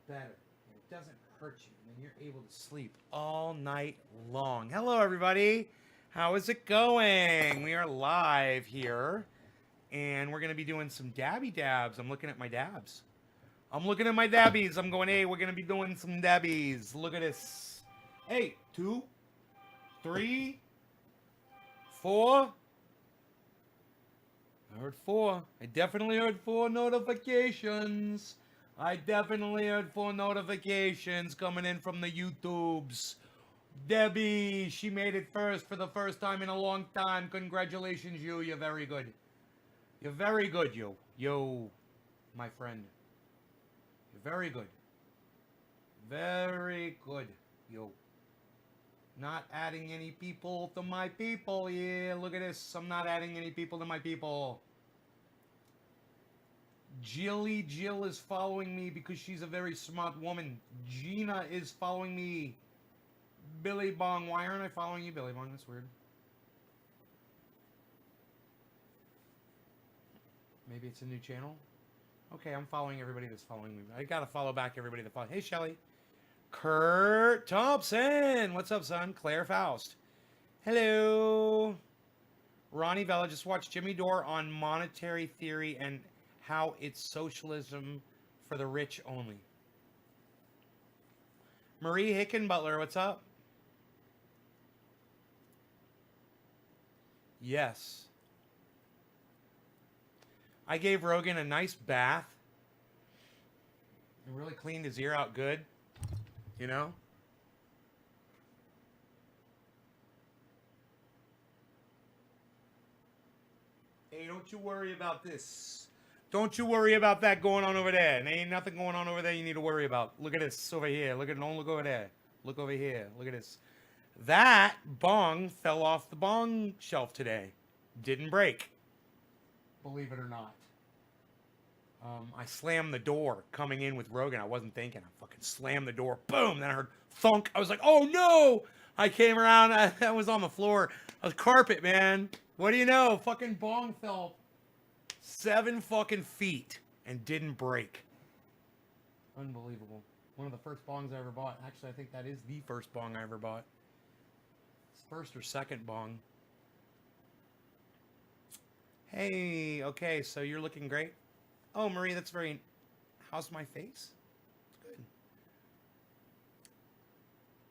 better. And it doesn't hurt you. And then you're able to sleep all night long. Hello, everybody. How is it going? We are live here. And we're going to be doing some dabby dabs. I'm looking at my dabs. I'm looking at my dabbies. I'm going, hey, we're going to be doing some dabbies. Look at this. Hey, 2, 3, 4. I heard 4. I definitely heard 4 notifications. I definitely heard 4 notifications coming in from the YouTubes. Debbie, she made it first for the first time in a long time. Congratulations, you. You're very good. You're very good, you. Yo, my friend. You're very good. Very good, yo. Not adding any people to my people. Yeah, look at this. I'm not adding any people to my people. Jill is following me because she's a very smart woman. Gina is following me. Billy Bong. Why aren't I following you, Billy Bong? That's weird. Maybe it's a new channel. Okay, I'm following everybody that's following me. I gotta follow back everybody that follows. Hey, Shelly. Kurt Thompson. What's up, son? Claire Faust. Hello. Ronnie Vella. Just watched Jimmy Dore on monetary theory and how it's socialism for the rich only. Marie Hickenbutler. What's up? Yes. I gave Rogan a nice bath. And really cleaned his ear out good. You know? Hey, don't you worry about this. Don't you worry about that going on over there. There ain't nothing going on over there you need to worry about. Look at this over here. Look at, don't look over there. Look over here. Look at this. That bong fell off the bong shelf today. Didn't break. Believe it or not. I slammed the door coming in with Rogan. I wasn't thinking. I fucking slammed the door. Boom. Then I heard thunk. I was like, oh no. I came around. I was on the floor. I was carpet, man. What do you know? Fucking bong fell 7 fucking feet and didn't break. Unbelievable. One of the first bongs I ever bought. Actually, I think that is the first bong I ever bought. It's first or second bong. Hey, okay, so you're looking great. Oh, Marie, that's very... How's my face? Good.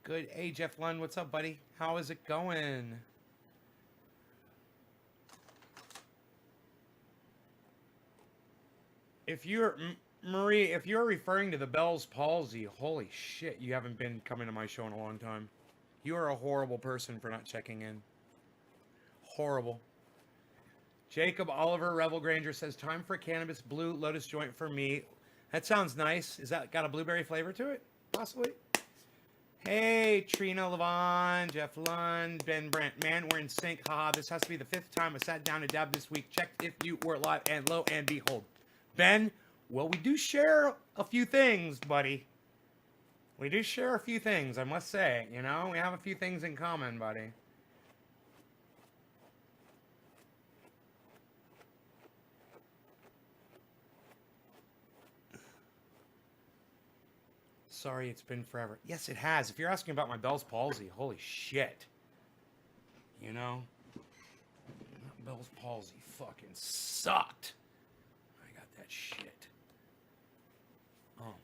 Good. Hey, Jeff Lund, what's up, buddy? How is it going? If you're... Marie, if you're referring to the Bell's palsy, holy shit, you haven't been coming to my show in a long time. You are a horrible person for not checking in. Horrible. Jacob Oliver Revel Granger says, time for a cannabis blue lotus joint for me. That sounds nice. Is that got a blueberry flavor to it? Possibly. Hey, Trina Levon, Jeff Lund, Ben Brent. Man, we're in sync. Haha, this has to be the 5th time I sat down to dab this week. Checked if you were live, and lo and behold. Ben, well, we do share a few things, buddy. We do share a few things, I must say. You know, we have a few things in common, buddy. Sorry, it's been forever. Yes, it has. If you're asking about my Bell's palsy, holy shit. You know? Bell's palsy fucking sucked. I got that shit. Oh,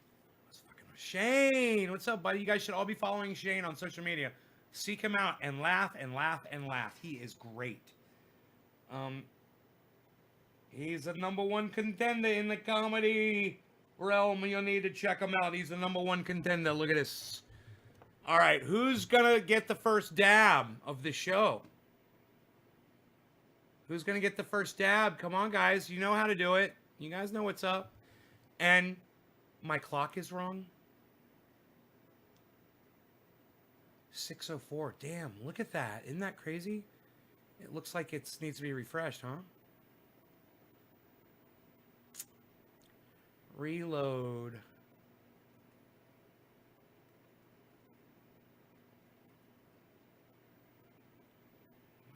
that's fucking... Shane! What's up, buddy? You guys should all be following Shane on social media. Seek him out and laugh and laugh and laugh. He is great. He's a #1 contender in the comedy realm. You'll need to check him out. He's the #1 contender. Look at this. All right, who's gonna get the first dab of the show? Who's gonna get the first dab? Come on, guys. You know how to do it. You guys know what's up. And my clock is wrong. 6:04. Damn, look at that. Isn't that crazy? It looks like it needs to be refreshed, huh? Reload.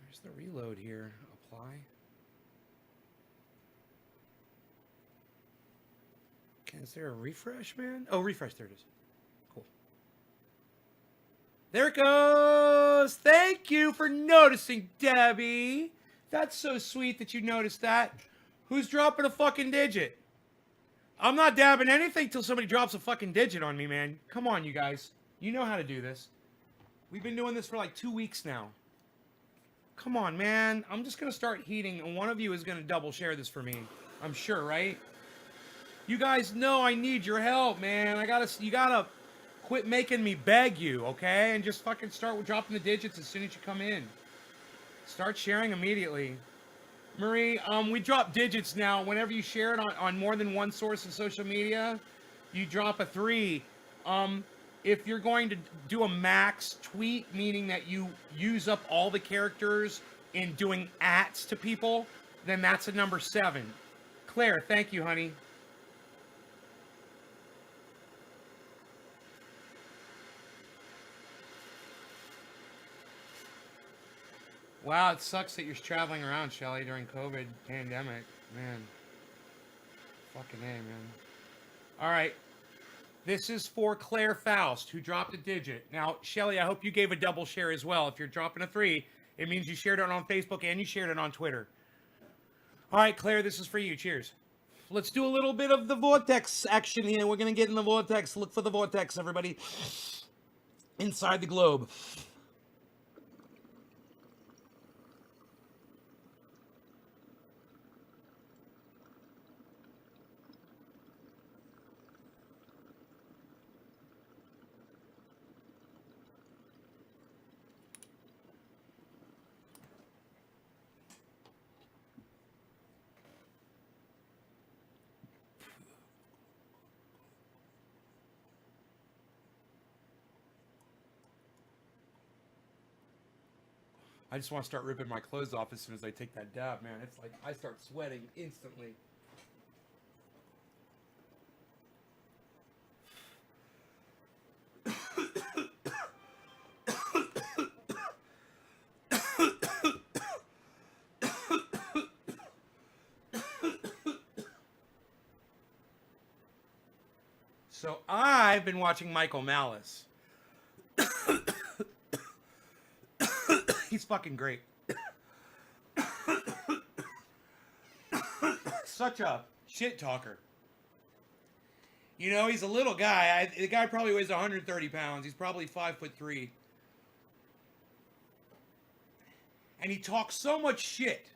Where's the reload here? Apply. Is there a refresh, man? Oh, refresh. There it is. Cool. There it goes. Thank you for noticing, Debbie. That's so sweet that you noticed that. Who's dropping a fucking digit? I'm not dabbing anything till somebody drops a fucking digit on me, man. Come on, you guys. You know how to do this. We've been doing this for like 2 weeks now. Come on, man. I'm just going to start heating, and one of you is going to double share this for me. I'm sure, right? You guys know I need your help, man. You gotta quit making me beg you, okay? And just fucking start with dropping the digits as soon as you come in. Start sharing immediately. Marie, we drop digits now. Whenever you share it on more than one source of social media, you drop a 3. If you're going to do a max tweet, meaning that you use up all the characters in doing ats to people, then that's a number 7. Claire, thank you, honey. Wow, it sucks that you're traveling around, Shelly, during COVID pandemic. Man. Fucking A, man. All right. This is for Claire Faust, who dropped a digit. Now, Shelly, I hope you gave a double share as well. If you're dropping a 3, it means you shared it on Facebook and you shared it on Twitter. All right, Claire, this is for you. Cheers. Let's do a little bit of the vortex action here. We're going to get in the vortex. Look for the vortex, everybody. Inside the globe. I just want to start ripping my clothes off as soon as I take that dab, man. It's like I start sweating instantly. So I've been watching Michael Malice. He's fucking great. Such a shit talker. You know, he's a little guy. The guy probably weighs 130 pounds. He's probably 5'3". And he talks so much shit.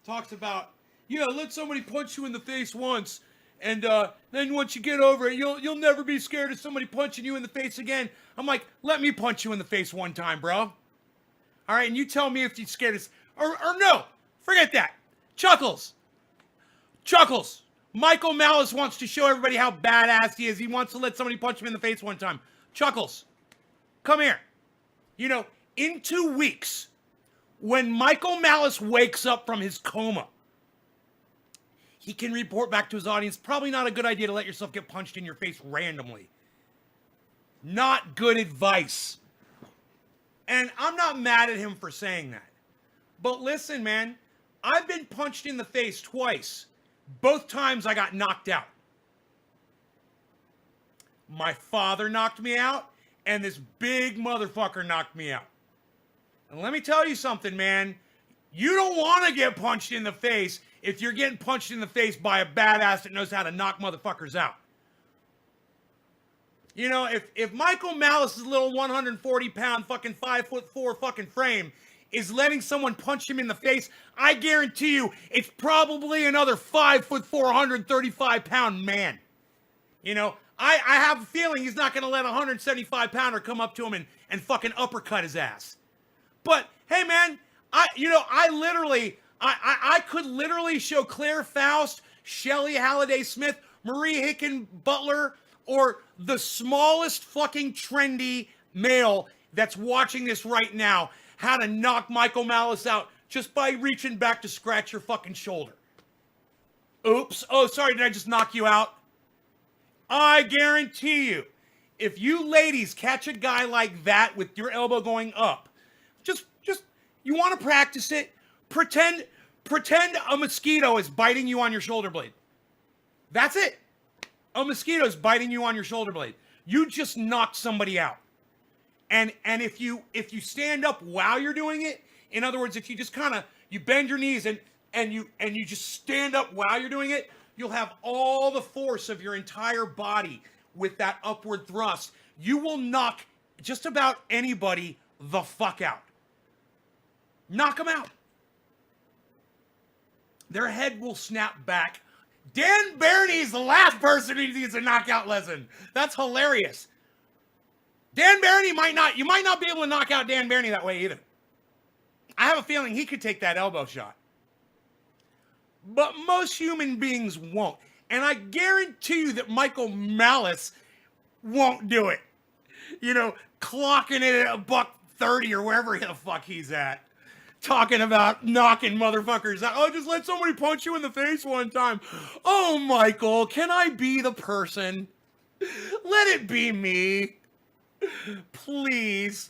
Talks about, yeah, let somebody punch you in the face once. And then once you get over it, you'll never be scared of somebody punching you in the face again. I'm like, let me punch you in the face one time, bro. All right, and you tell me if you're scared of... Or no, forget that. Chuckles. Michael Malice wants to show everybody how badass he is. He wants to let somebody punch him in the face one time. Chuckles, come here. You know, in 2 weeks, when Michael Malice wakes up from his coma, he can report back to his audience, probably not a good idea to let yourself get punched in your face randomly. Not good advice. And I'm not mad at him for saying that. But listen, man, I've been punched in the face twice. Both times I got knocked out. My father knocked me out, and this big motherfucker knocked me out. And let me tell you something, man. You don't want to get punched in the face if you're getting punched in the face by a badass that knows how to knock motherfuckers out. You know, if Michael Malice's little 140-pound fucking 5'4" fucking frame is letting someone punch him in the face, I guarantee you it's probably another 5'4", 135-pound man. You know, I have a feeling he's not going to let a 175-pounder come up to him and fucking uppercut his ass. But, hey, man, I could literally show Claire Faust, Shelley Halliday Smith, Marie Hicken Butler, or the smallest fucking trendy male that's watching this right now how to knock Michael Malice out just by reaching back to scratch your fucking shoulder. Oops. Oh, sorry, did I just knock you out? I guarantee you, if you ladies catch a guy like that with your elbow going up, just you want to practice it? Pretend a mosquito is biting you on your shoulder blade. That's it. A mosquito's biting you on your shoulder blade. You just knocked somebody out. And if you stand up while you're doing it, in other words, if you just kind of you bend your knees and you just stand up while you're doing it, you'll have all the force of your entire body with that upward thrust. You will knock just about anybody the fuck out. Knock them out. Their head will snap back. Dan Barney's the last person who needs a knockout lesson. That's hilarious. Dan Barney you might not be able to knock out Dan Barney that way either. I have a feeling he could take that elbow shot. But most human beings won't. And I guarantee you that Michael Malice won't do it. You know, clocking it at $130 or wherever the fuck he's at. Talking about knocking motherfuckers out. Oh, just let somebody punch you in the face one time. Oh, Michael, can I be the person? Let it be me. Please.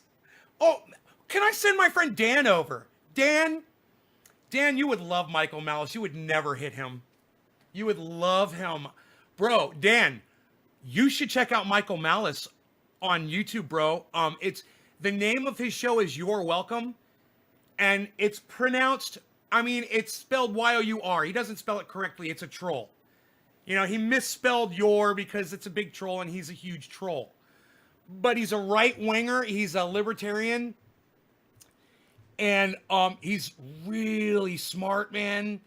Oh, can I send my friend Dan over? Dan, you would love Michael Malice. You would never hit him. You would love him. Bro, Dan, you should check out Michael Malice on YouTube, bro. It's the name of his show is You're Welcome. And it's pronounced, it's spelled Y-O-U-R. He doesn't spell it correctly. It's a troll. You know, he misspelled your because it's a big troll and he's a huge troll. But he's a right-winger. He's a libertarian. And he's really smart, man.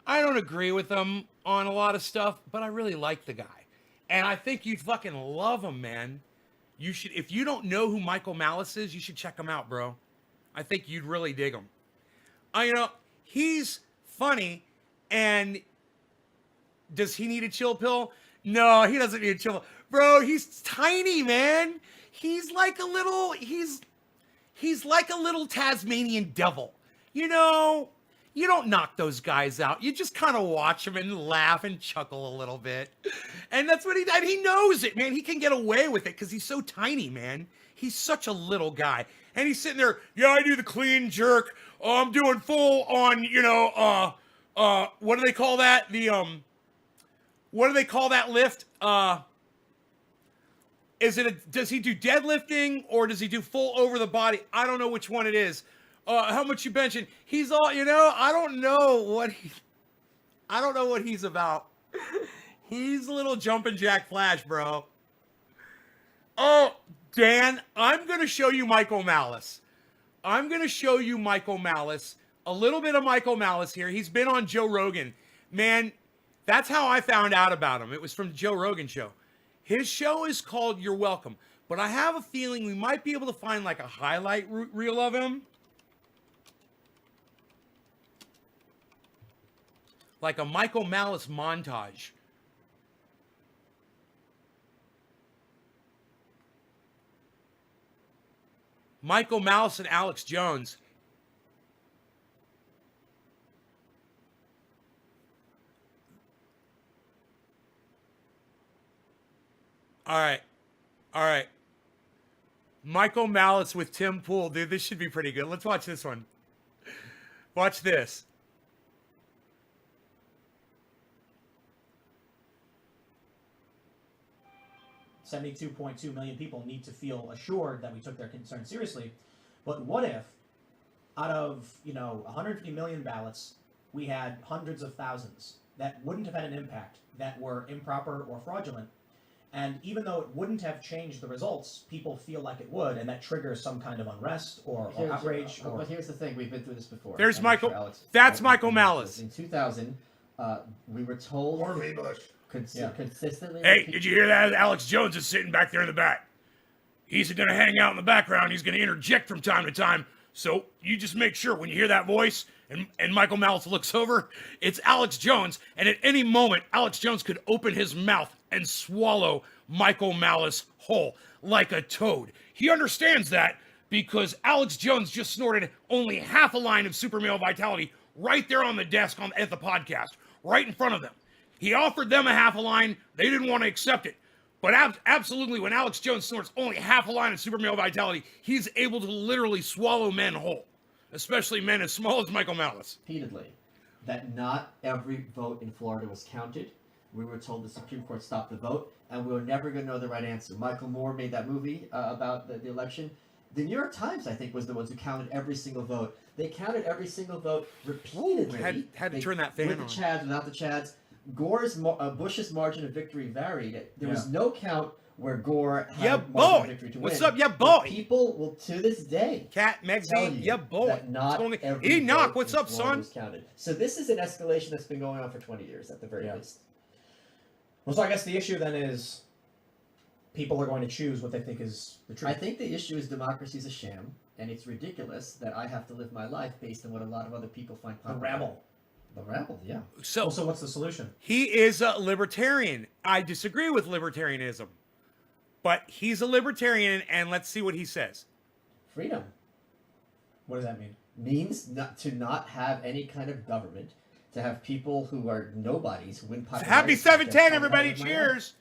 I don't agree with him on a lot of stuff, but I really like the guy. And I think you'd fucking love him, man. You should, if you don't know who Michael Malice is, you should check him out, bro. I think you'd really dig him. He's funny, and does he need a chill pill? No, he doesn't need a chill pill. Bro, he's tiny, man. He's like a little Tasmanian devil. You know, you don't knock those guys out. You just kind of watch them and laugh and chuckle a little bit. And that's what he knows it, man. He can get away with it because he's so tiny, man. He's such a little guy. And he's sitting there, yeah, I do the clean jerk. Oh, I'm doing full on, what do they call that? What do they call that lift? Does he do deadlifting or does he do full over the body? I don't know which one it is. How much you benching? He's all, I don't know what he's about. He's a little jumping jack flash, bro. Oh, Dan, I'm going to show you Michael Malice. A little bit of Michael Malice here. He's been on Joe Rogan. Man, that's how I found out about him. It was from Joe Rogan show. His show is called You're Welcome. But I have a feeling we might be able to find like a highlight reel of him. Like a Michael Malice montage. Michael Malice and Alex Jones. All right. Michael Malice with Tim Pool. Dude, this should be pretty good. Let's watch this one. Watch this. 72.2 million people need to feel assured that we took their concern seriously. But what if, out of 150 million ballots, we had hundreds of thousands that wouldn't have had an impact, that were improper or fraudulent, and even though it wouldn't have changed the results, people feel like it would, and that triggers some kind of unrest or outrage. But here's the thing: we've been through this before. There's Michael. That's Michael Malice. In 2000, we were told. Consistently. Hey, did you hear that? Alex Jones is sitting back there in the back. He's going to hang out in the background. He's going to interject from time to time. So you just make sure when you hear that voice and Michael Malice looks over, it's Alex Jones. And at any moment, Alex Jones could open his mouth and swallow Michael Malice whole like a toad. He understands that because Alex Jones just snorted only half a line of Super Male Vitality right there on the desk at the podcast, right in front of them. He offered them a half a line. They didn't want to accept it. But absolutely, when Alex Jones snorts only half a line of Super Male Vitality, he's able to literally swallow men whole, especially men as small as Michael Malice. Repeatedly, that not every vote in Florida was counted, We were told the Supreme Court stopped the vote, and we were never going to know the right answer. Michael Moore made that movie about the election. The New York Times, I think, was the ones who counted every single vote. They counted every single vote repeatedly. Had to turn that fan with on. With the Chads, without the Chads. Bush's margin of victory varied. There was no count where Gore had margin of victory to win. What's up, yeah, boy? But people will, to this day, Cat Megzy, yeah, boy. that not every Enoch, vote what's in up, Florida son? was counted. So this is an escalation that's been going on for 20 years, at the very least. Well, so I guess the issue then is people are going to choose what they think is the truth. I think the issue is democracy is a sham, and it's ridiculous that I have to live my life based on what a lot of other people find The popular. rabble. The rabble, yeah. So what's the solution? he is a libertarian. I disagree with libertarianism, but he's a libertarian, and let's see what he says. Freedom What does that mean? means to not have any kind of government, to have people who are nobodies win popularity. Happy 710, everybody! Cheers.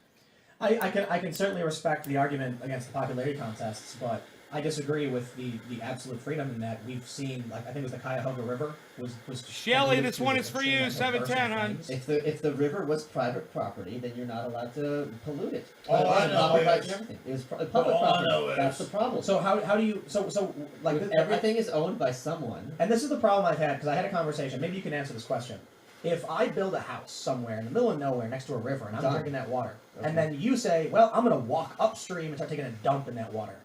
I can certainly respect the argument against the popularity contests, but I disagree with the absolute freedom in that we've seen, like, I think it was the Cuyahoga River was Shelly, this one is for you, 710, hon. If the river was private property, then you're not allowed to pollute it. All I know is everything. It was public all I property. know That's the is- problem. So how do you like Everything is owned by someone. And this is the problem I've had, because I had a conversation. Maybe you can answer this question. If I build a house somewhere in the middle of nowhere next to a river and I'm Done. drinking that water, Okay. and then you say, well, I'm going to walk upstream and start taking a dump in that water.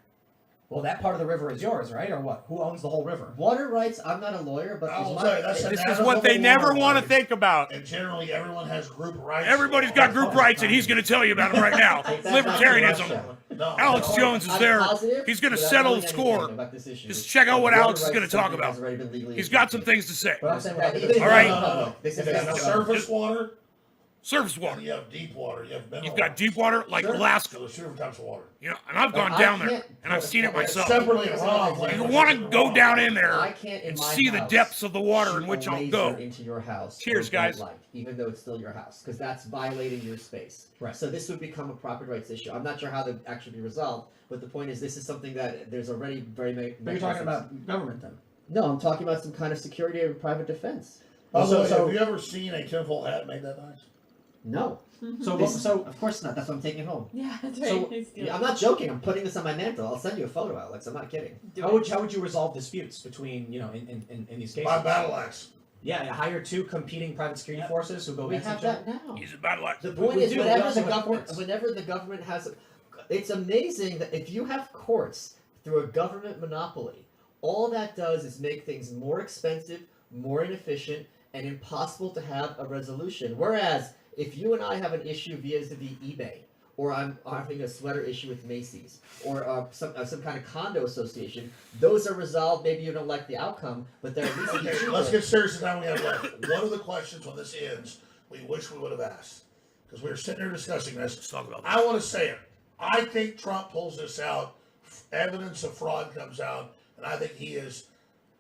Well, that part of the river is yours, right? Or what? Who owns the whole river? Water rights, I'm not a lawyer, but I will it's say, that's a This is navigable what they never waterway. want to think about. And generally, everyone has group rights. Everybody's got group rights, and he's going to tell you about them right now. That's not Libertarianism. Russia. No, Alex no, Jones is I'm there. positive, He's going to without settle knowing the anything score. about this issue, Just check out what water Alex is rights going to talk something about. has already been legally He's got some adjudicated. things to say. But I'm saying, That well, even- All right. No. This If is you have not- surface water, Surface and water. you have deep water, you have mineral You've got water. deep water like Sure. Alaska. So there's two different types of water. You know, and I've gone I down there, can't- and I've seen it myself. Separately in runoff land. You want to go down in there I can't in and my see the house depths of the water in shoot which a I'll laser go. into your house. Cheers, or bright guys. light, even though it's still your house, because that's violating your space. Right. So this would become a property rights issue. I'm not sure how that would actually be resolved, but the point is, this is something that there's already very. But you're talking about government then. No, I'm talking about some kind of security or private defense. Also, So- have you ever seen a tinfoil hat made that nice? No. So Of course not. That's why I'm taking it home. Yeah, that's right. So- He's doing Yeah, I'm not joking. I'm putting this on my mantle. I'll send you a photo, Alex. I'm not kidding. do how it. would you resolve disputes between in these cases? By battle axe. Yeah, you hire two competing private security forces who go We against have each other. that now. He's a bad luck. The point We is, do, we whenever also the have government, courts. whenever the government has, it's amazing that if you have courts through a government monopoly, all that does is make things more expensive, more inefficient, and impossible to have a resolution. Whereas, if you and I have an issue vis-a-vis eBay, or I'm having a sweater issue with Macy's, or some kind of condo association, those are resolved. Maybe you don't like the outcome, but they're at least Okay, cheaper. let's get serious now we have left. One of the questions when this ends, we wish we would have asked. Because we were sitting there discussing this. Let's talk about that. I want to say it. I think Trump pulls this out, evidence of fraud comes out, and I think he is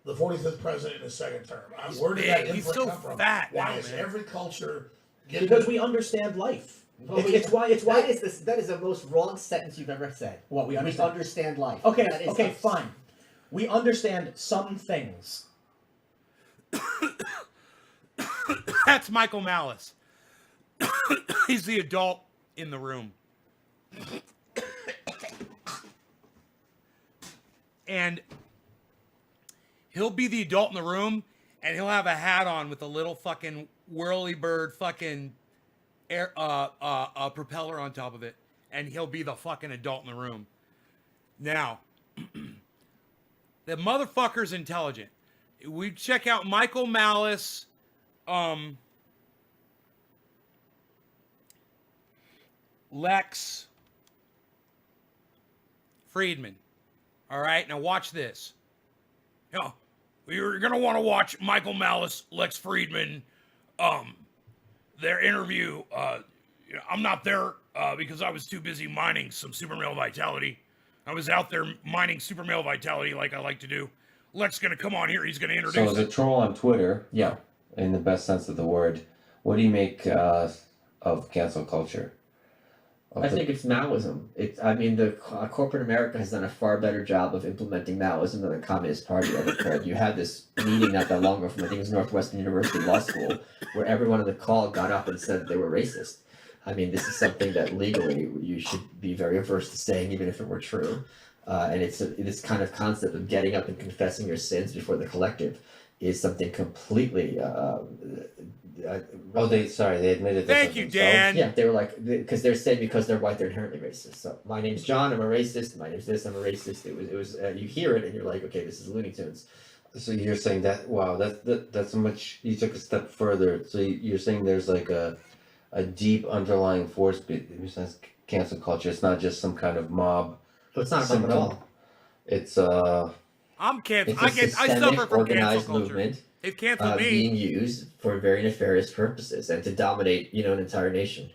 the 45th president in his second term. He's Where did that big. He's input so come from? fat Why now, is man. every culture getting Because we understand life. Well, It's why that is the most wrong sentence you've ever said. What we We understand. understand life. Okay, That is okay, a- fine. We understand some things. That's Michael Malice. He's the adult in the room. And he'll be the adult in the room, and he'll have a hat on with a little fucking whirly bird fucking air propeller on top of it, and he'll be the fucking adult in the room. Now, the motherfucker's intelligent. We check out Michael Malice, Lex Friedman. All right, now watch this. Yeah, you're gonna want to watch Michael Malice, Lex Friedman, their interview. I'm not there because I was too busy mining some super male vitality. I was out there mining super male vitality like I like to do. Lex gonna come on here. He's gonna So introduce. as a troll on Twitter, Yeah. in the best sense of the word, what do you make of cancel culture? I think it's Maoism. Corporate America has done a far better job of implementing Maoism than the Communist Party ever could. You had this meeting not that long ago from, I think it was Northwestern University Law School, where everyone on the call got up and said they were racist. I mean, this is something that legally you should be very averse to saying, even if it were true. And this kind of concept of getting up and confessing your sins before the collective is something completely. Oh, they admitted this Thank of you, themselves? Dan. Yeah, they were like, because they're saying because they're white, they're inherently racist. So my name's John, I'm a racist. My name's this, I'm a racist. It was. You hear it and you're like, okay, this is Looney Tunes. So you're saying that, wow, that's much, you took a step further. So you're saying there's like a deep underlying force besides cancel culture. It's not just some kind of mob. So it's not a mob at symptom. all. It's I'm canceled. It's a I suffer systemic, from cancel organized culture. movement They've canceled me. being used for very nefarious purposes and to dominate, an entire nation.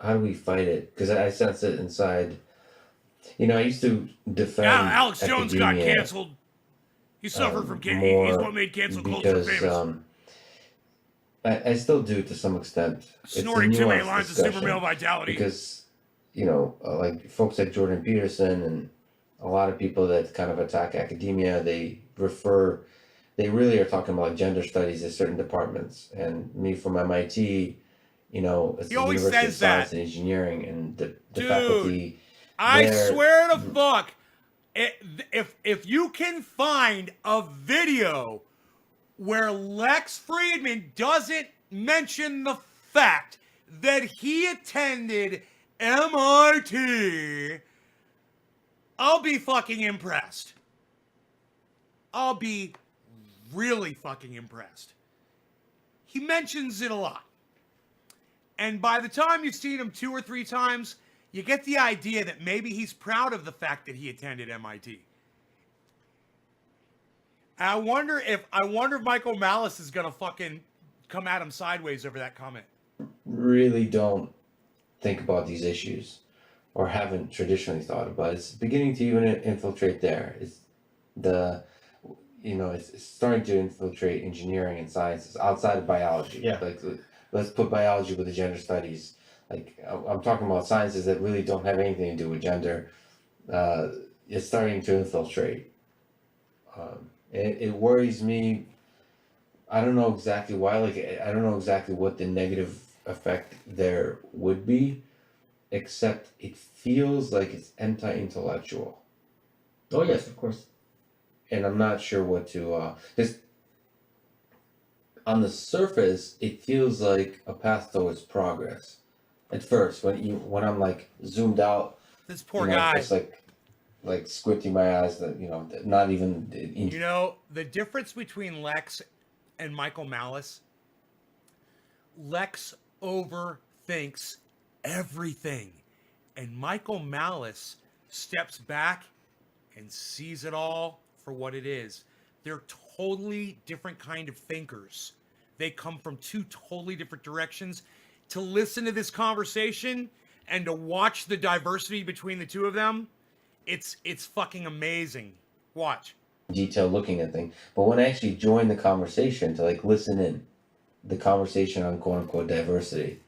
how do we fight it? Because I sense it inside. I used to defend. Now Alex Jones got academia, canceled. He suffered from cancel. more He's what made cancel culture because famous. I still do to some extent. Snorting it's a too many nuanced lines of super discussion male vitality. because like folks like Jordan Peterson and a lot of people that kind of attack academia, they really are talking about gender studies in certain departments. And me from MIT, it's He the always University of says that. Science and Engineering, and the Dude, faculty. I there- swear to fuck, if you can find a video where Lex Friedman doesn't mention the fact that he attended MIT, I'll be fucking impressed. I'll be really fucking impressed. He mentions it a lot. And by the time you've seen him 2 or 3 times, you get the idea that maybe he's proud of the fact that he attended MIT. I wonder if Michael Malice is gonna fucking come at him sideways over that comment. really don't think about these issues or haven't traditionally thought about it. It's beginning to even infiltrate there. It's starting to infiltrate engineering and sciences outside of biology. Yeah. Like, let's put biology with the gender studies. Like, I'm talking about sciences that really don't have anything to do with gender. It's starting to infiltrate. It worries me. I don't know exactly why. Like, I don't know exactly what the negative effect there would be, except it feels like it's anti-intellectual. Oh yes, of course. And I'm not sure what to. Because on the surface, it feels like a path towards progress. At first, when I'm like zoomed out, This poor guy. just like squinting my eyes, not even. The difference between Lex and Michael Malice, Lex overthinks everything. And Michael Malice steps back and sees it all for what it is. They're totally different kind of thinkers. They come from 2 totally different directions. To listen to this conversation and to watch the diversity between the 2 of them, it's fucking amazing. Watch. Detail looking at things, but when I actually join the conversation to like listen in the conversation on quote unquote diversity,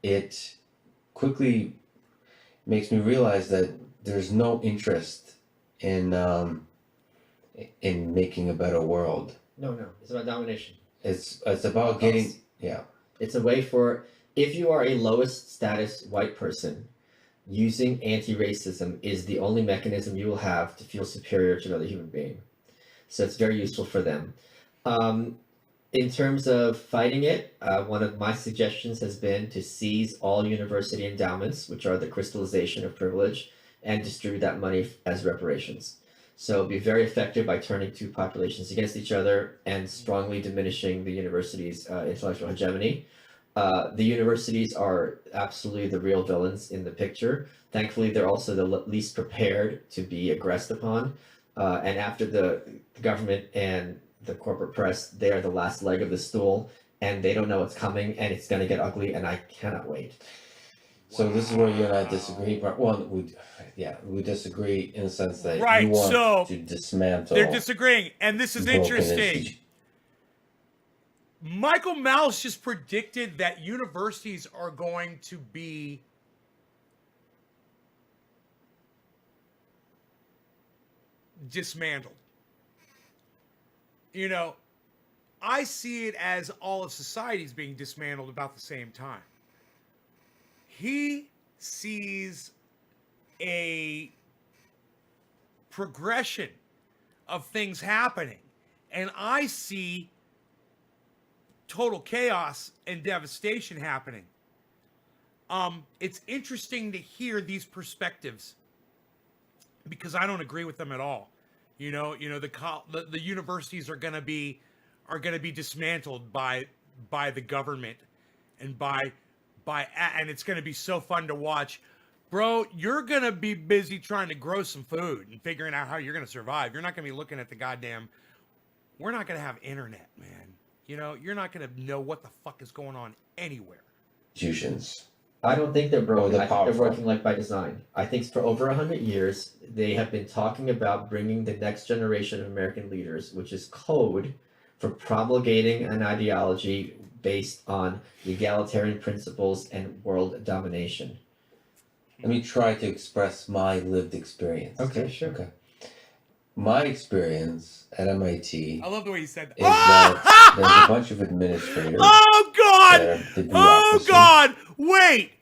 it quickly makes me realize that there's no interest in making a better world. No, it's about domination. It's about getting It's a way for, if you are a lowest status white person, using anti-racism is the only mechanism you will have to feel superior to another human being. So it's very useful for them. In terms of fighting it, one of my suggestions has been to seize all university endowments, which are the crystallization of privilege, and distribute that money as reparations. So be very effective by turning 2 populations against each other and strongly diminishing the university's intellectual hegemony. The universities are absolutely the real villains in the picture. Thankfully, they're also the least prepared to be aggressed upon. And after the government and the corporate press, they are the last leg of the stool, and they don't know what's coming, and it's going to get ugly, and I cannot wait. So this is where you and I disagree. Well, we disagree in the sense that Right, you want so to dismantle. They're disagreeing, and this is broken interesting. Michael Malice just predicted that universities are going to be dismantled. I see it as all of society is being dismantled about the same time. he sees a progression of things happening, and I see total chaos and devastation happening. It's interesting to hear these perspectives because I don't agree with them at all. The universities are gonna be dismantled by the government and and it's gonna be so fun to watch. Bro, you're gonna be busy trying to grow some food and figuring out how you're gonna survive. You're not gonna be looking at the goddamn. We're not gonna have internet, man. You're not gonna know what the fuck is going on anywhere. Institutions. I don't think they're broken. they're I think they're powerful. working like by design. I think for over 100 years, they have been talking about bringing the next generation of American leaders, which is code for promulgating an ideology based on egalitarian principles and world domination. Let me try to express my lived experience. Okay, sure. Okay. My experience at MIT I love the way you said that. is that there's a bunch of administrators. Oh God! They're the Oh bureaucracy. God! Wait!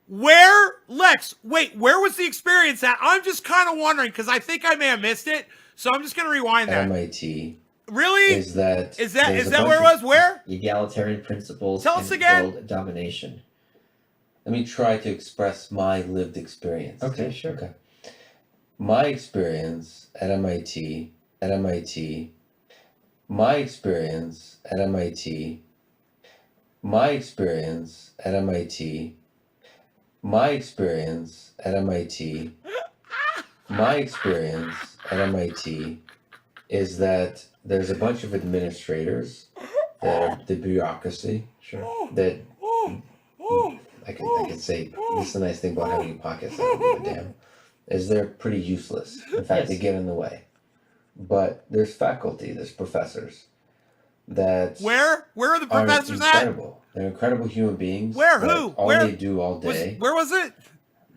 Where was the experience at? I'm just kind of wondering because I think I may have missed it. So I'm just gonna rewind At that. MIT Really? is that Is there's a that bunch where it of- was? Where? Egalitarian principles Tell and us again. world domination. Let me try to express my lived experience. Okay, sure. Okay. My experience at MIT, my experience at MIT, my experience at MIT, my experience at MIT, my experience at MIT is that there's a bunch of administrators, the bureaucracy, that I can say this is the nice thing about having a podcast. I don't give a damn. Is they're pretty useless. In fact, Yes. they get in the way. But there's faculty, there's professors that Where are the are professors at? incredible. They're incredible human beings. Where? that Who? All Where? they do all day. Where was it?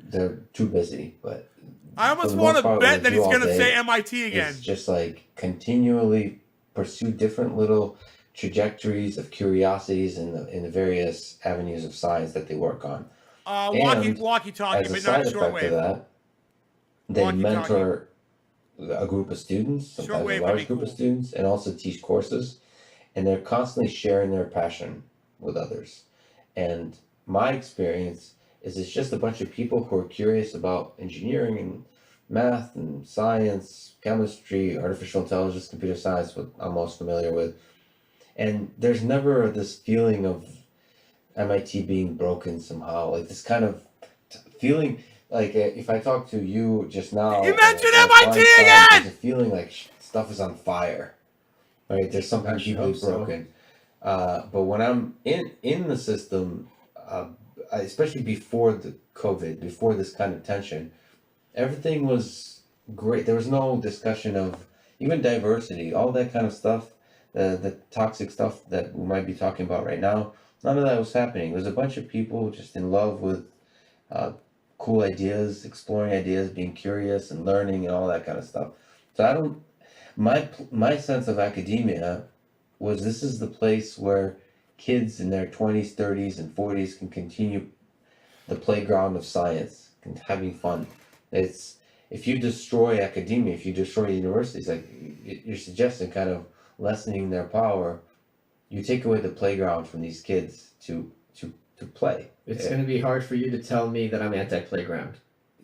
They're too busy. But I for almost the want most to part, what bet they that do he's all gonna day say MIT again. It's just like continually pursue different little trajectories of curiosities in the various avenues of science that they work on. Walkie-talkie, As a but side not effect of shortwave. that, they Walkie-talkie. mentor a group of students, sometimes Shortwave a would large be group of cool. students, and also teach courses. And they're constantly sharing their passion with others. And my experience is it's just a bunch of people who are curious about engineering and math and science, chemistry, artificial intelligence, computer science, what I'm most familiar with. And there's never this feeling of MIT being broken somehow, like this kind of feeling. Like if I talk to you just now, You mentioned on MIT one side, again! There's a feeling like stuff is on fire. Right? There's something I should deeply hope so. broken. But when I'm in the system, especially before the COVID, before this kind of tension, everything was great. There was no discussion of even diversity, all that kind of stuff, the toxic stuff that we might be talking about right now. None of that was happening. There was a bunch of people just in love with cool ideas, exploring ideas, being curious and learning and all that kind of stuff. So I don't. My sense of academia was this is the place where kids in their 20s, 30s, and 40s can continue the playground of science and having fun. It's if you destroy academia, if you destroy universities, like you're suggesting, kind of lessening their power, you take away the playground from these kids to play. It's going to be hard for you to tell me that I'm anti-playground.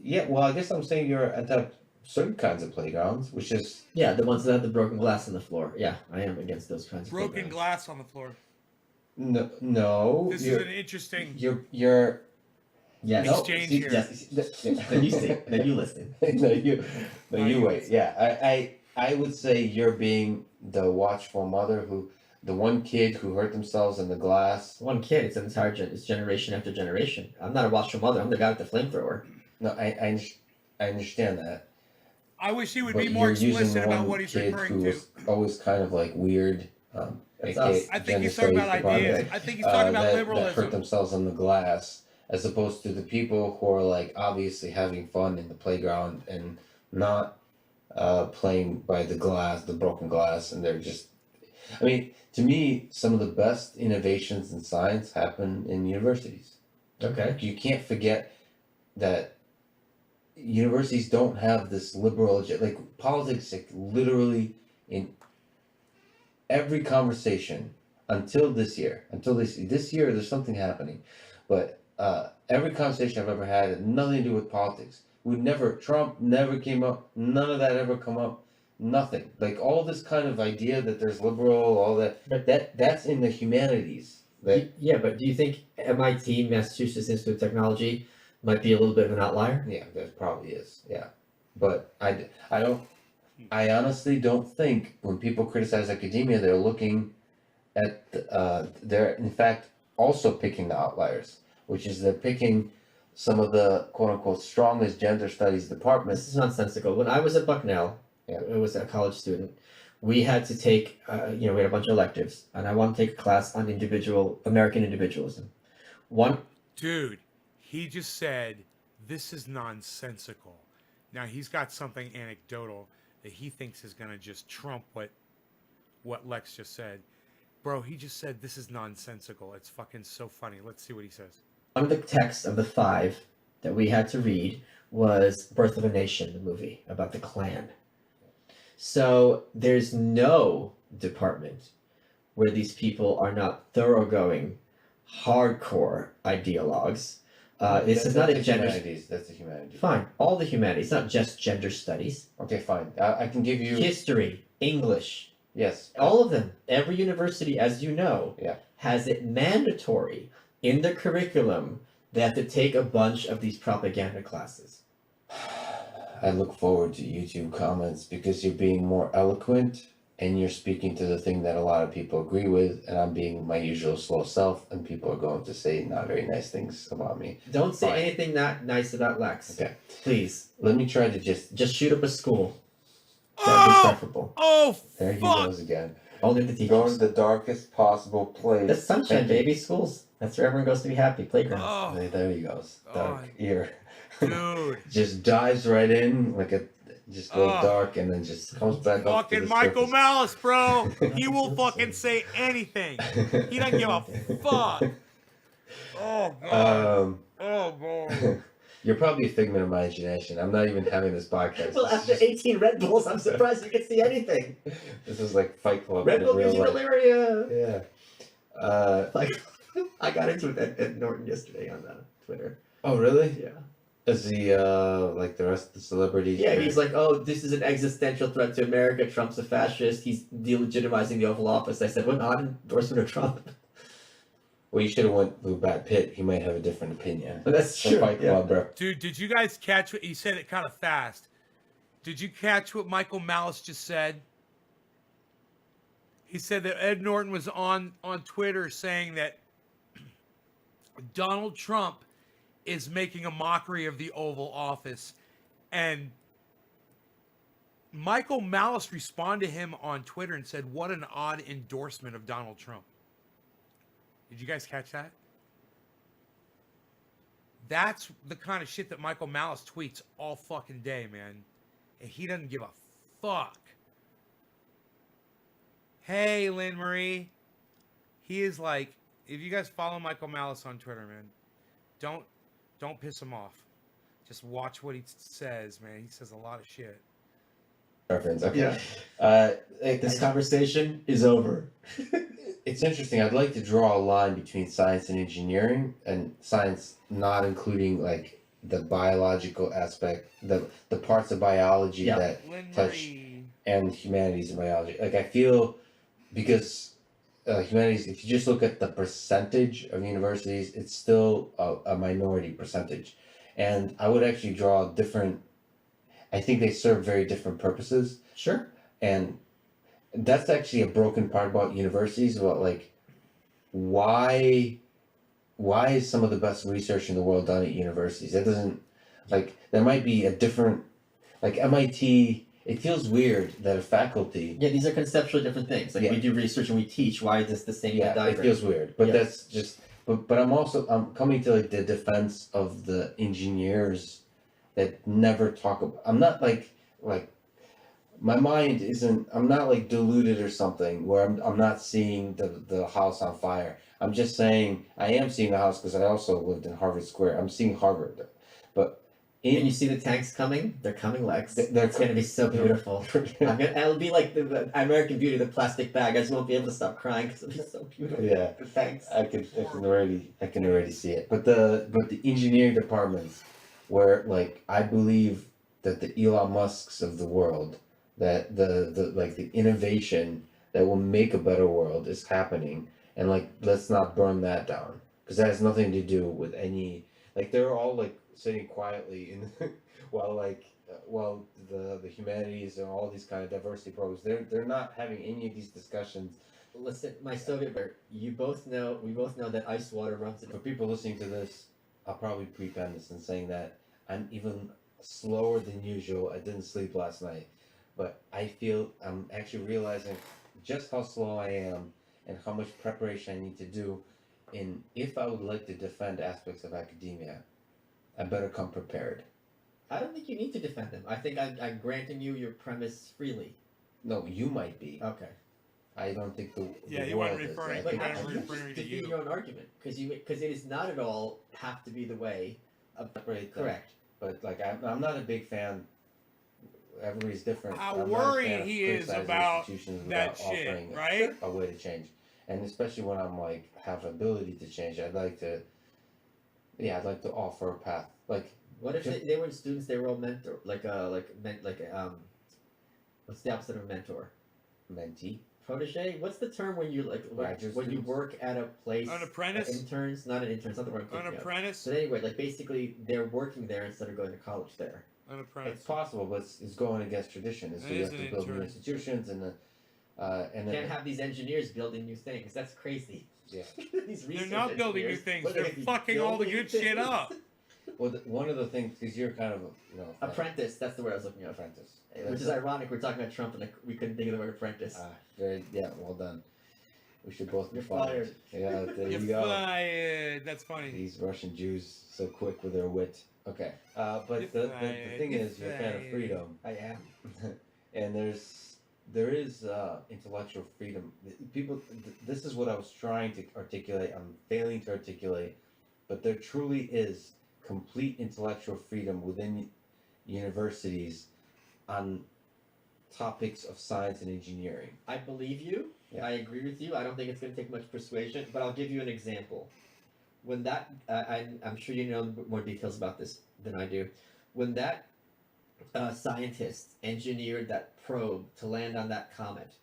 Yeah, well, I guess I'm saying you're anti certain kinds of playgrounds, which is Yeah, the ones that have the broken glass on the floor. Yeah, I am against those kinds of Broken playgrounds. glass on the floor. no. This is you're an interesting. you're Yes. No, exchange see, here. Yes. Then you say. Then you listen. no, you you wait. Yeah, I would say you're being the watchful mother who, the one kid who hurt themselves in the glass. One kid. It's an entire it's generation after generation. I'm not a watchful mother. I'm the guy with the flamethrower. No, I understand that. I wish he would But be more you're using explicit the about one what he's kid referring who to. was always kind of like weird. That's aka us. I think gender he's talking about studies department, ideas. I think he's talking about that liberalism. hurt themselves on the glass, as opposed to the people who are like obviously having fun in the playground and not playing by the glass, the broken glass, and they're just. To me, some of the best innovations in science happen in universities. Okay. You can't forget that universities don't have this liberal like politics, like literally in every conversation until this year. This year, there's something happening, but every conversation I've ever had nothing to do with politics. Trump never came up. None of that ever come up. Nothing. Like all this kind of idea that there's liberal, all that's in the humanities. Yeah, but do you think MIT, Massachusetts Institute of Technology, might be a little bit of an outlier? Yeah, there probably is. Yeah, but I honestly don't think when people criticize academia, they're looking at they're in fact also picking the outliers, which is they're picking some of the quote unquote strongest gender studies departments. This is nonsensical. When I was at Bucknell, Yeah. I was a college student. We had to take, we had a bunch of electives, and I wanted to take a class on American individualism. Dude, he just said this is nonsensical. Now he's got something anecdotal that he thinks is gonna just trump what Lex just said. Bro, he just said this is nonsensical. It's fucking so funny. Let's see what he says. One of the texts of the 5 that we had to read was Birth of a Nation, the movie about the Klan. So there's no department where these people are not thoroughgoing, hardcore ideologues. This is not a gender. Humanities. That's the humanities. Fine, all the humanities, not just gender studies. Okay, fine. I can give you History, English, yes. all of them. Every university, as you know, Yeah. has it mandatory in the curriculum. They have to take a bunch of these propaganda classes. I look forward to YouTube comments because you're being more eloquent and you're speaking to the thing that a lot of people agree with, and I'm being my usual slow self, and people are going to say not very nice things about me. Don't say Fine. anything not nice about Lex. Okay. Please. Let me try to just Shoot up a school. That'd be preferable. Oh, there he fuck! goes again. Only the Going teachers. to the darkest possible place. That's sunshine, Thank you. baby. Schools. That's where everyone goes to be happy. Playgrounds. Oh, There he goes. Dark Oh. ear. dude. Just dives right in like just go Oh. dark and then just comes back up to Fucking the Michael surface. Malice, bro. He will fucking say anything. He doesn't give a fuck. Oh, God. Oh, boy. You're probably a figment of my imagination. I'm not even having this podcast. Well, This is after just- 18 Red Bulls, I'm surprised you can see anything. This is like Fight Club. Red in Bull real gives you life. malaria. Yeah. Like, I got into it at Ed Norton yesterday on Twitter. Oh, really? Yeah. Is he like the rest of the celebrities? Yeah, he's like, oh, this is an existential threat to America. Trump's a fascist. He's delegitimizing the Oval Office. I said, what, not endorsement of Trump? Well, you should have went with Brad Pitt. He might have a different opinion. But that's So true. Fight Yeah. Club, bro. Dude, did you guys catch what he said? It kind of fast. Did you catch what Michael Malice just said? He said that Ed Norton was on Twitter saying that Donald Trump is making a mockery of the Oval Office, and Michael Malice responded to him on Twitter and said, "What an odd endorsement of Donald Trump." Did you guys catch that? That's the kind of shit that Michael Malice tweets all fucking day, man. And he doesn't give a fuck. Hey, Lynn Marie. He is like, if you guys follow Michael Malice on Twitter, man, don't piss him off. Just watch what he says, man. He says a lot of shit. Reference. Okay. Yeah. This This conversation is over. It's interesting. I'd like to draw a line between science and engineering, and science not including like the biological aspect, the parts of biology Yeah. that Lynn touch Marie. and humanities and biology. Like I feel because humanities, if you just look at the percentage of universities, it's still a minority percentage, and I would actually draw different. I think they serve very different purposes, Sure. and that's actually a broken part about universities. About like why is some of the best research in the world done at universities? That doesn't like there might be a different like MIT. It feels weird that a faculty. Yeah, these are conceptually different things. Like Yeah. we do research and we teach. Why is this the same Yeah, diagram? it feels weird, but Yeah. that's just. But I'm coming to like the defense of the engineers that never talk about. I'm not like my mind isn't. I'm not like deluded or something where I'm not seeing the house on fire. I'm just saying I am seeing the house because I also lived in Harvard Square. I'm seeing Harvard, but And you in see the tanks coming? They're coming, Lex. They're It's gonna be so beautiful. It'll be like the American Beauty, the plastic bag. I just won't be able to stop crying because it'll be so beautiful. Yeah. The tanks. I can already see it. But the engineering departments, where like I believe that the Elon Musks of the world, that the like the innovation that will make a better world is happening, and like let's not burn that down because that has nothing to do with any like they're all like sitting quietly in while the humanities and all these kind of diversity programs they're not having any of these discussions. Listen, my Soviet brother, we both know that ice water runs in For people listening to this, I'll probably prepend this in saying that I'm even slower than usual. I didn't sleep last night, but I feel I'm actually realizing just how slow I am and how much preparation I need to do. And if I would like to defend aspects of academia, I better come prepared. I don't think you need to defend them. I think I'm granting you your premise freely. No, you might be. Okay. I don't think the you world weren't is. referring- I But think I'm actually, you referring just to defeat you. your own argument because it is not at all have to be the way of Separate them. correct. But like I'm not a big fan. Everybody's different. How I'm not a fan worried of he is criticizing about institutions that without shit, offering right? a way to change, and especially when I'm like have ability to change, I'd like to offer a path. Like What if they weren't students? They were all mentor, what's the opposite of a mentor? mentee, Protege? What's the term when you Graduate when you students. work at a place? An apprentice? Interns, not an intern. It's not the word I'm An thinking of. apprentice? So anyway, like basically they're working there instead of going to college there. An it's apprentice. possible, but it's going against tradition. So It you is have an to build new intern. institutions and You can't have these engineers building new things. That's crazy. Yeah. These They're research not building new engineers, things. what, They're gonna be fucking all the building good shit things? up. Well, one of the things because you're kind of a Apprentice. That's the word I was looking up. apprentice. Which is ironic. We're talking about Trump and we couldn't think of the word apprentice. Well done. We should both be You're fired. fired. Yeah, there You're you go. fired. That's funny. These Russian Jews so quick with their wit. Okay, but You're the fired. thing You're is, you're a fan of fired. freedom, I am. and there is intellectual freedom. People, this is what I was trying to articulate. I'm failing to articulate, but there truly is complete intellectual freedom within universities on topics of science and engineering. I believe you. Yeah. I agree with you. I don't think it's going to take much persuasion, but I'll give you an example. When that, I'm sure you know more details about this than I do. When that scientist engineered that probe to land on that comet,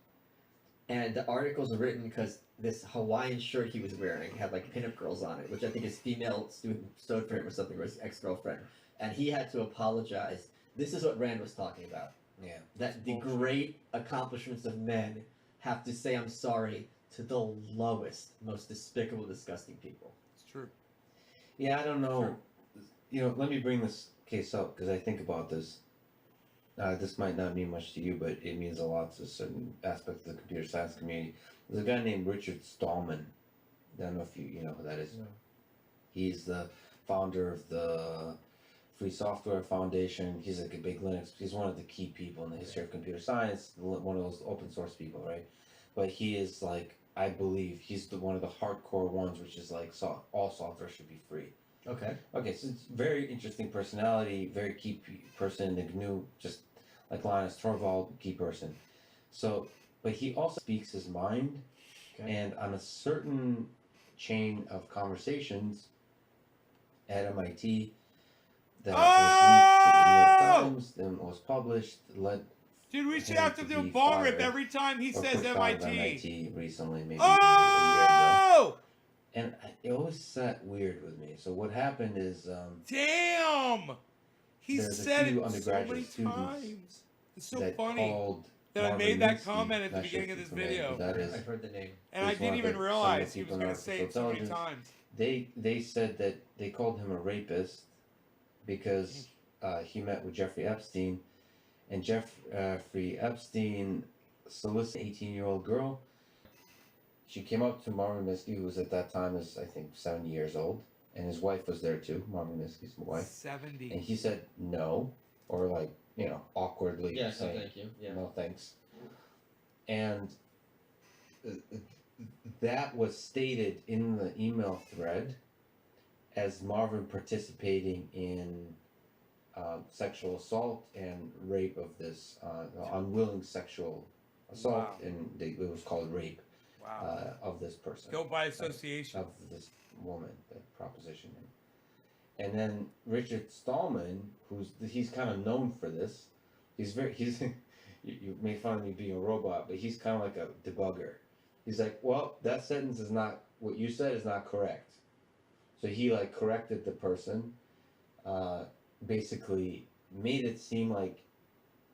and the article's written because this Hawaiian shirt he was wearing had like pinup girls on it, which I think his female student sewed for him or something, or his ex-girlfriend, and he had to apologize. This is what Rand was talking about. Yeah. That the Bullshit. great accomplishments of men have to say I'm sorry to the lowest, most despicable, disgusting people. It's true. Yeah, I don't know. Sure. You know, let me bring this case up because I think about this. This might not mean much to you, but it means a lot to certain aspects of the computer science community. There's a guy named Richard Stallman. I don't know if you know who that is. No. He's the founder of the Free Software Foundation. He's like a big Linux. He's one of the key people in the history of computer science. One of those open source people, right? But he is like, I believe he's one of the hardcore ones, which is like all software should be free. Okay. Okay, so it's very interesting personality, very key person in the GNU, just like Linus Torvald, key person. So, but he also speaks his mind, Okay. and on a certain chain of conversations at MIT that was leaked to the New York Times, then was published, led Dude, we should him have to to do a be bong rip fired every time he or says pushed out of MIT. MIT recently, maybe a year ago. Oh! And it always sat weird with me. So what happened is, Damn! He There's a said few it so undergraduate many students times. It's so that funny called that I Marvin made that Minsky, comment at the not sure beginning if of this you're familiar video. with who that is. I've heard the name. And I He's one didn't of even the realize smartest he was people in going to say it so many artificial times. They said that they called him a rapist because he met with Jeffrey Epstein, and Jeffrey Epstein solicited an 18-year-old girl. She came up to Marvin Minsky, who was at that time is I think 70 years old, and his wife was there too. Marvin Minsky's wife, 70. and he said no, or like awkwardly Yes, no, saying, thank you. Yeah. no thanks. And that was stated in the email thread as Marvin participating in sexual assault and rape of this unwilling sexual assault, Wow. and it was called rape Wow. of this person, Guilt by association. of this woman that propositioned him. And then Richard Stallman, he's kind of known for this. He's you make fun of me being a robot, but he's kind of like a debugger. He's like, well, that sentence is not what you said is not correct. So he like corrected the person, basically made it seem like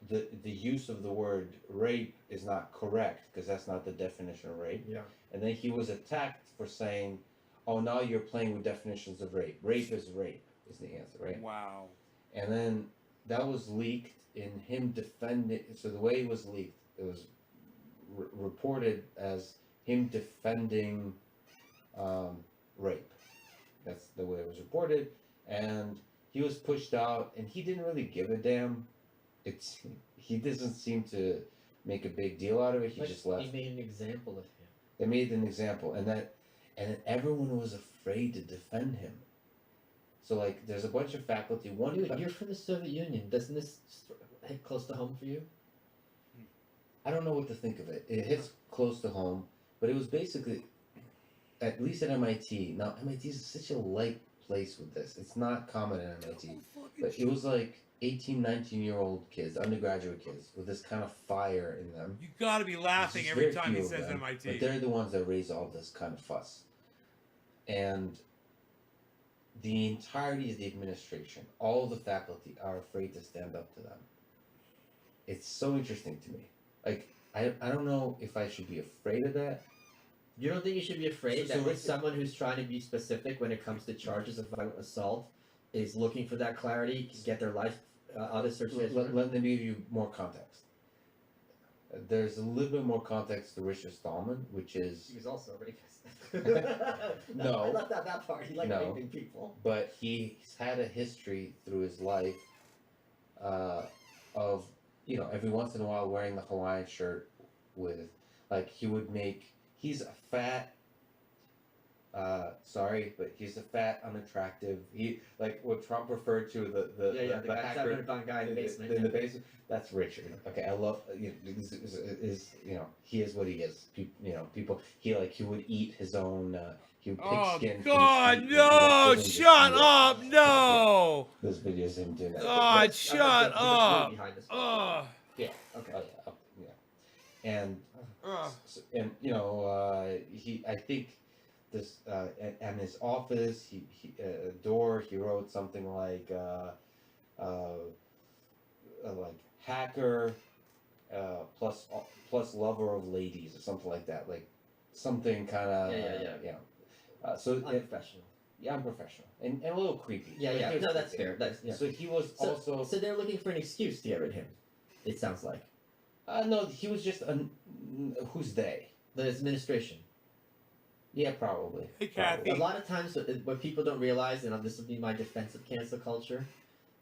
the use of the word rape is not correct because that's not the definition of rape. Yeah. And then he was attacked for saying, oh, now you're playing with definitions of rape. Rape is the answer, right? Wow. And then that was leaked in him defending. So the way it was leaked, it was reported as him defending rape. That's the way it was reported. And he was pushed out, and he didn't really give a damn. He doesn't seem to make a big deal out of it. He just left. He made an example of him. They made an example, and then everyone was afraid to defend him. So like, there's a bunch of faculty. Dude, you're from the Soviet Union. Doesn't this hit close to home for you? I don't know what to think of it. It hits close to home, but it was basically, at least at MIT. Now MIT is such a light place with this. It's not common at MIT, but it was like 18, 19-year-old kids, undergraduate kids, with this kind of fire in them. You gotta be laughing There's every very time he few of says them, MIT. But they're the ones that raise all this kind of fuss. And the entirety of the administration, all of the faculty are afraid to stand up to them. It's so interesting to me. Like, I don't know if I should be afraid of that. You don't think you should be afraid So that when let's- someone who's trying to be specific when it comes to charges of violent assault is looking for that clarity to get their life out of search history? Let me give you more context. There's a little bit more context to Richard Stallman, which is, He was also a rapist. No. I left out that part. He liked No. raping people. but he's had a history through his life of, every once in a while wearing the Hawaiian shirt with, like, he's a fat, sorry, but he's a fat, unattractive, like what Trump referred to the The guy, hacker that guy in the basement. in the basement. That's Richard. Okay, I love, he is what he is. People, he would eat his own, he would pick Oh skin from the God, street and, no! put it in his Shut food. up, no! There's videos of him doing that. God, shut up! Behind us. Ugh. Yeah. Okay. Oh, yeah. And Ugh. I think this and his office, he door, he wrote something like hacker plus lover of ladies or something like that, like something kind of so Unprofessional. yeah, unprofessional and a little creepy. Yeah, But yeah. here's No, the that's thing. fair. That's yeah. So he was also So they're looking for an excuse to get rid of him. It sounds like no, he was just who's they? the administration. Yeah, probably. Hey, Kathy. A lot of times, what people don't realize, and this will be my defense of cancel culture,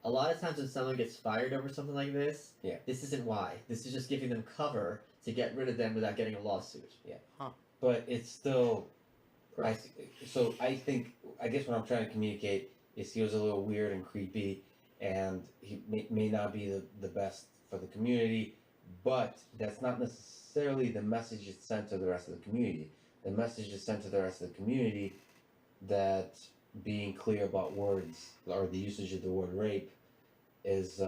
a lot of times when someone gets fired over something like this, Yeah. this isn't why. This is just giving them cover to get rid of them without getting a lawsuit. But it's still. Correct. I guess what I'm trying to communicate is he was a little weird and creepy, and he may not be the best for the community, but that's not necessarily the message it's sent to the rest of the community. The message is sent to the rest of the community that being clear about words or the usage of the word rape is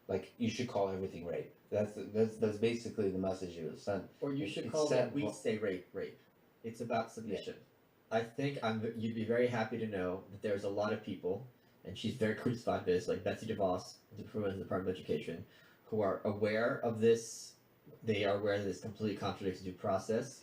like you should call everything rape. That's basically the message it was sent. Or you should It's call set- it we say rape. It's about submission. I think you'd be very happy to know that there's a lot of people, and she's very crucified by this, like Betsy DeVos, the Department of Education, who are aware of this. They are aware that this completely contradicts due process.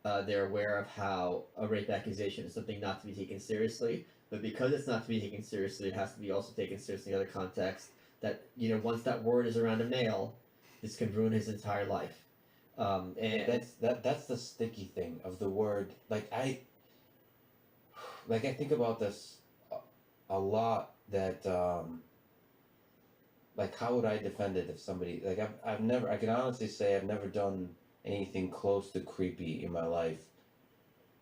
They're aware of how a rape accusation is something not to be taken seriously, but because it's not to be taken seriously, it has to be also taken seriously in other contexts. That once that word is around a male, this can ruin his entire life. And That's the sticky thing of the word. I think about this a lot. That like how would I defend it if somebody like I've never I can honestly say I've never done anything close to creepy in my life,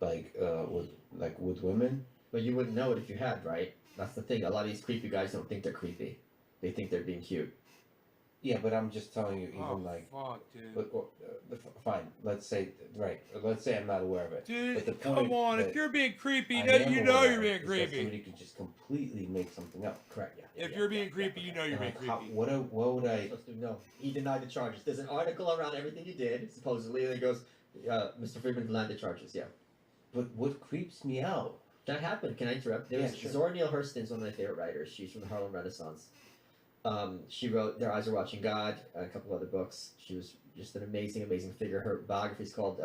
with women. But you wouldn't know it if you had, right? That's the thing. A lot of these creepy guys don't think they're creepy. They think they're being cute. Yeah, but I'm just telling you, even Oh, like, fuck, dude. fine. Let's say Let's say I'm not aware of it. Dude, But the come point on. that If you're being creepy, I you am know aware you're being is that creepy. somebody could just completely make something up. Correct. Yeah. If yeah, you're yeah, being yeah, creepy, yeah. you know you're being Like, creepy. what would I? Supposed to know. He denied the charges. There's an article around everything you did, supposedly, and it goes, Mr. Friedman denied the charges. Yeah. But what creeps me out? That happened. Can I interrupt? Yeah, There's sure. Zora Neale Hurston's one of my favorite writers. She's from the Harlem Renaissance. She wrote Their Eyes Are Watching God, and a couple other books. She was just an amazing figure. Her biography is called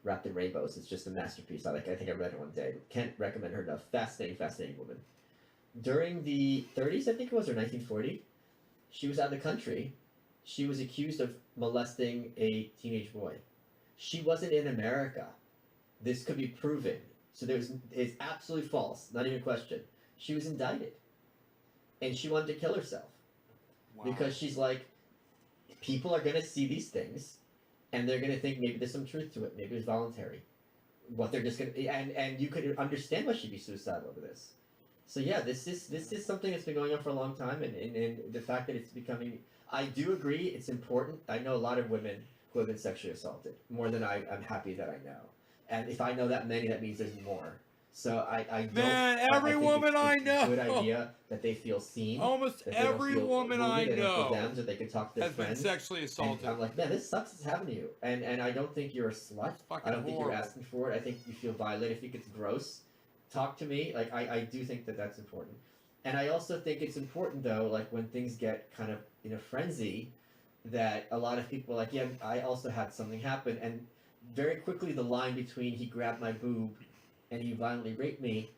Wrapped in Rainbows. It's just a masterpiece. I think I read it one day. Can't recommend her enough. Fascinating woman. During the 30s, I think it was, or 1940, she was out of the country. She was accused of molesting a teenage boy. She wasn't in America. This could be proven. So it's absolutely false. Not even a question. She was indicted. And she wanted to kill herself. Wow. Because she's like, people are going to see these things, and they're going to think maybe there's some truth to it. Maybe it's voluntary. What they're just going to... And you could understand why she'd be suicidal over this. So yeah, this is something that's been going on for a long time, and the fact that it's becoming... I do agree, it's important. I know a lot of women who have been sexually assaulted, more than I'm happy that I know. And if I know that many, that means there's more. So I don't... Man, every I think woman I it's know. a good idea that they feel seen. Almost That they don't every feel woman I wounded, they don't feel know damaged, that they can talk to their has been friends. sexually And assaulted. I'm like, man, this sucks. It's happened to you, and I don't think you're a slut. Fucking I don't think you're horrible. asking for it. I think you feel violated. I think it's gross. Talk to me. Like I do think that that's important, and I also think it's important though, like when things get kind of in a frenzy, that a lot of people are like, yeah, I also had something happen, and very quickly the line between he grabbed my boob and he violently raped me,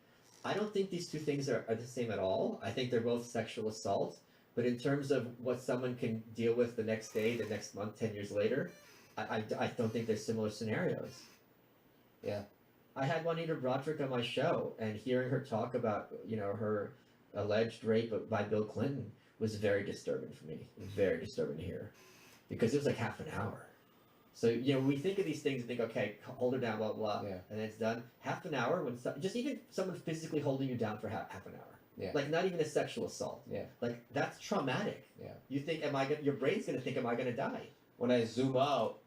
I don't think these two things are the same at all. I think they're both sexual assault. But in terms of what someone can deal with the next day, the next month, 10 years later, I don't think there's similar scenarios. Yeah. I had Juanita Broderick on my show, and hearing her talk about, her alleged rape by Bill Clinton was very disturbing for me. Very disturbing to hear. Because it was like half an hour. So, we think of these things and think, okay, hold her down, blah, blah, Yeah. and then it's done. Half an hour, when just even someone physically holding you down for half an hour. Yeah. Like, not even a sexual assault. Yeah. Like, that's traumatic. Yeah. You think, your brain's going to think, am I going to die? When I zoom out,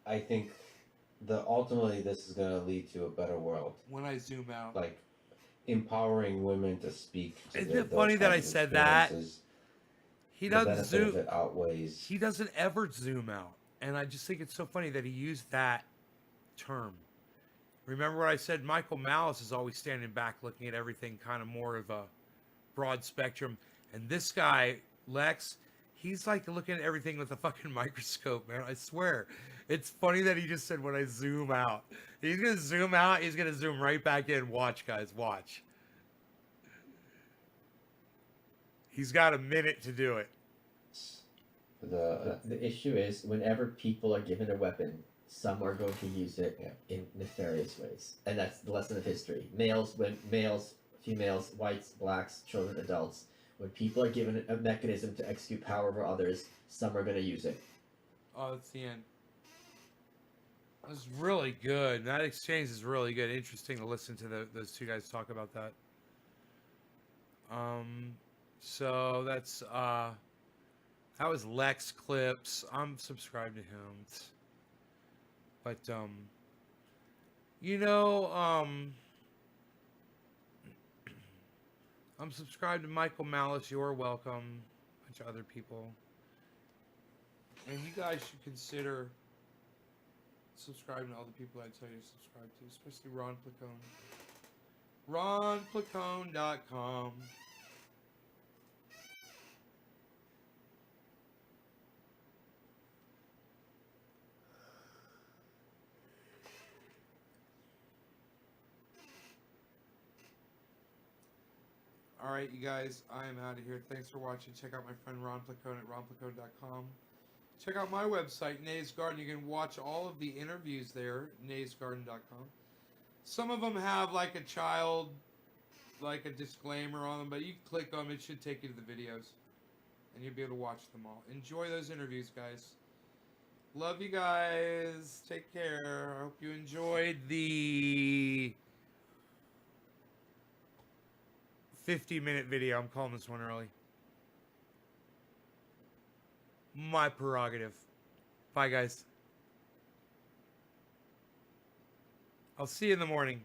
I think ultimately this is going to lead to a better world. When I zoom out. Like empowering women to speak. To Isn't their, it funny those that I kinds of said that? experiences. He The doesn't benefit zoom. of it outweighs. He doesn't ever zoom out. And I just think it's so funny that he used that term. Remember what I said? Michael Malice is always standing back looking at everything kind of more of a broad spectrum. And this guy, Lex, he's like looking at everything with a fucking microscope, man. I swear. It's funny that he just said when I zoom out. He's going to zoom out. He's going to zoom right back in. Watch, guys. Watch. He's got a minute to do it. The issue is, whenever people are given a weapon, some are going to use it in nefarious ways. And that's the lesson of history. Males, females, whites, blacks, children, adults. When people are given a mechanism to execute power over others, some are going to use it. Oh, that's the end. That's really good. That exchange is really good. Interesting to listen to those two guys talk about that. So that's that was Lex Clips. I'm subscribed to him. But I'm subscribed to Michael Malice. You're welcome. A bunch of other people. And you guys should consider subscribing to all the people I tell you to subscribe to, especially Ron Placone. RonPlacone.com. Alright, you guys, I am out of here. Thanks for watching. Check out my friend Ron Placone at ronplacone.com. Check out my website, Nays Garden. You can watch all of the interviews there, naysgarden.com. Some of them have like a disclaimer on them, but you click on them, it should take you to the videos. and you'll be able to watch them all. Enjoy those interviews, guys. Love you guys. Take care. I hope you enjoyed the 50-minute video. I'm calling this one early. My prerogative. Bye, guys. I'll see you in the morning.